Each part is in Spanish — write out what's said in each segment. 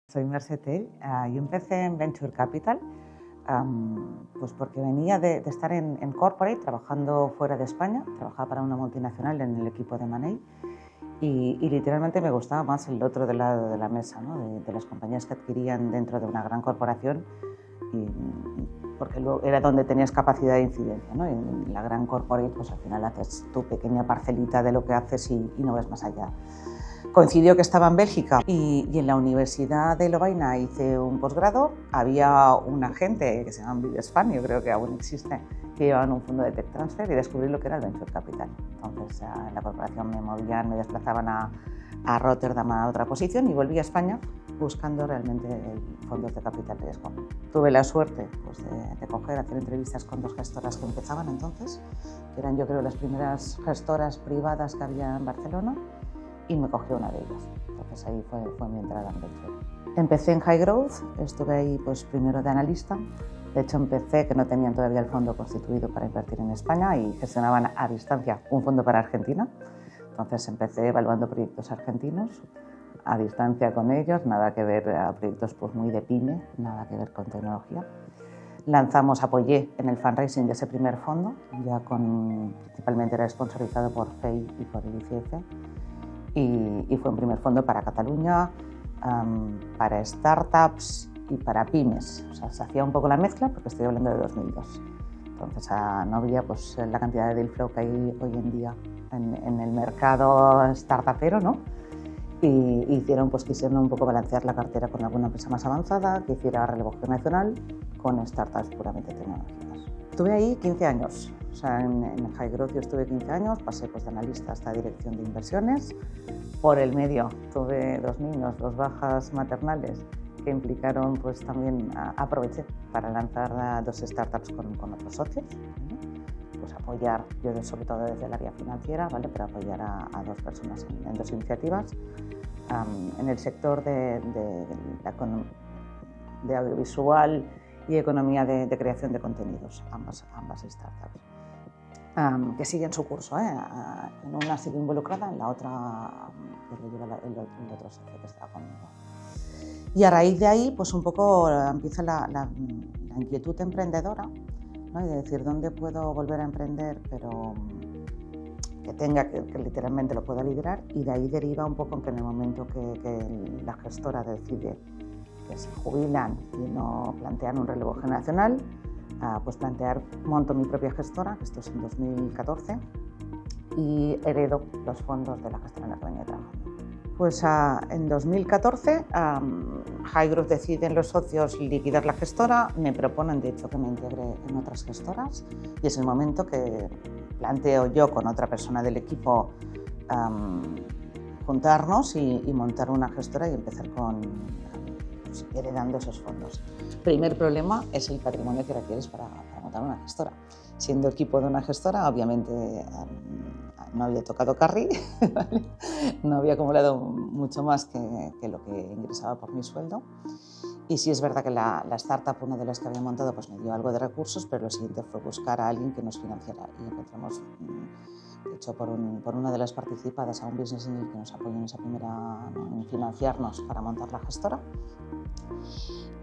Soy Mercè Tell. Yo empecé en Venture Capital pues porque venía de estar en corporate, trabajando fuera de España. Trabajaba para una multinacional en el equipo de Money y literalmente me gustaba más el otro del lado de la mesa, ¿no? de las compañías que adquirían dentro de una gran corporación, porque luego era donde tenías capacidad de incidencia, ¿no? En la gran corporate pues al final haces tu pequeña parcelita de lo que haces y no ves más allá. Coincidió que estaba en Bélgica y en la Universidad de Lovaina hice un posgrado. Había un agente que se llama Bidespan, yo creo que aún existe, que llevaban un fondo de tech transfer y descubrí lo que era el Venture Capital. Entonces en la corporación me desplazaban a Rotterdam a otra posición y volví a España buscando realmente fondos de capital riesgo. Tuve la suerte pues, de hacer entrevistas con dos gestoras que empezaban entonces, que eran yo creo las primeras gestoras privadas que había en Barcelona, y me cogió una de ellas. Entonces ahí fue mi entrada en Venture. Empecé en High Growth, estuve ahí pues primero de analista. De hecho empecé que no tenían todavía el fondo constituido para invertir en España y gestionaban a distancia un fondo para Argentina. Entonces empecé evaluando proyectos argentinos a distancia con ellos, nada que ver a proyectos pues muy de pyme, nada que ver con tecnología. Apoyé en el fundraising de ese primer fondo, ya principalmente era sponsorizado por FEI y por el ICF. Y fue un primer fondo para Cataluña, para startups y para pymes. O sea, se hacía un poco la mezcla porque estoy hablando de 2002. Entonces no había pues, la cantidad de deal flow que hay hoy en día en el mercado startupero, ¿no? Y quisieron un poco balancear la cartera con alguna empresa más avanzada que hiciera relevo generacional con startups puramente tecnológicas. Estuve ahí 15 años. O sea, en High Growth yo estuve 15 años, pasé pues, de analista hasta dirección de inversiones. Por el medio tuve 2 niños, 2 bajas maternales que implicaron pues también aproveché para lanzar 2 startups con otros socios. Pues apoyar, yo sobre todo desde el área financiera, ¿vale? Para apoyar a 2 personas en 2 iniciativas en el sector de audiovisual y economía de creación de contenidos, ambas startups. Que siguen su curso. En una sigo involucrada, en la otra pues, lo lleva el otro socio que está conmigo. Y a raíz de ahí, pues un poco empieza la inquietud emprendedora, ¿no? Y de decir dónde puedo volver a emprender, pero que literalmente lo pueda liderar. Y de ahí deriva un poco que en el momento que la gestora decide que se jubilan y no plantean un relevo generacional, pues monto mi propia gestora, esto es en 2014, y heredo los fondos de la gestora en la que venía trabajando. Pues en 2014 High Growth deciden los socios liquidar la gestora, me proponen de hecho que me integre en otras gestoras y es el momento que planteo yo con otra persona del equipo juntarnos y montar una gestora y empezar heredando esos fondos. Primer problema es el patrimonio que requieres para montar una gestora. Siendo equipo de una gestora, obviamente no había tocado carry, ¿vale? No había acumulado mucho más que lo que ingresaba por mi sueldo. Y sí es verdad que la startup, una de las que había montado, pues me dio algo de recursos, pero lo siguiente fue buscar a alguien que nos financiara. Y encontramos, de hecho, por una de las participadas a un business angel que nos apoyó en financiarnos para montar la gestora.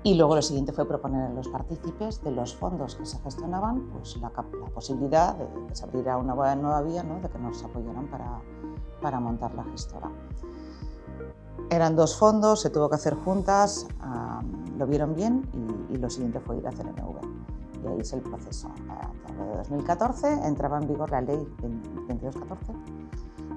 Y luego lo siguiente fue proponer a los partícipes de los fondos que se gestionaban pues la posibilidad de que se abriera una nueva vía, ¿no? De que nos apoyaran para montar la gestora. Eran 2 fondos, se tuvo que hacer juntas, lo vieron bien y lo siguiente fue ir a CNMV. Y ahí es el proceso. En 2014 entraba en vigor la ley 2214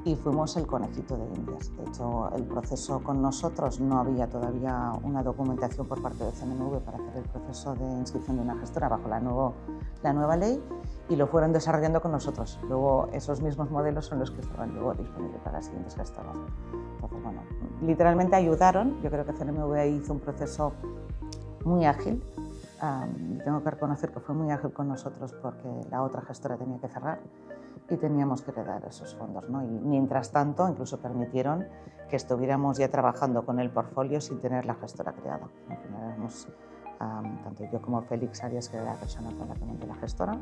y fuimos el conejito de Indias. De hecho, el proceso con nosotros no había todavía una documentación por parte de CNMV para hacer el proceso de inscripción de una gestora bajo la nueva ley y lo fueron desarrollando con nosotros. Luego, esos mismos modelos son los que estaban luego disponibles para las siguientes gestoras. Entonces, bueno, literalmente ayudaron. Yo creo que CNMV hizo un proceso muy ágil. Tengo que reconocer que fue muy ágil con nosotros porque la otra gestora tenía que cerrar y teníamos que heredar esos fondos, ¿no? Y mientras tanto, incluso permitieron que estuviéramos ya trabajando con el portfolio sin tener la gestora creada. Al final éramos, tanto yo como Félix Arias, que era la persona con la que monté la gestora,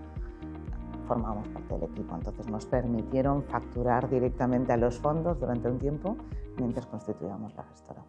formábamos parte del equipo. Entonces nos permitieron facturar directamente a los fondos durante un tiempo mientras constituíamos la gestora.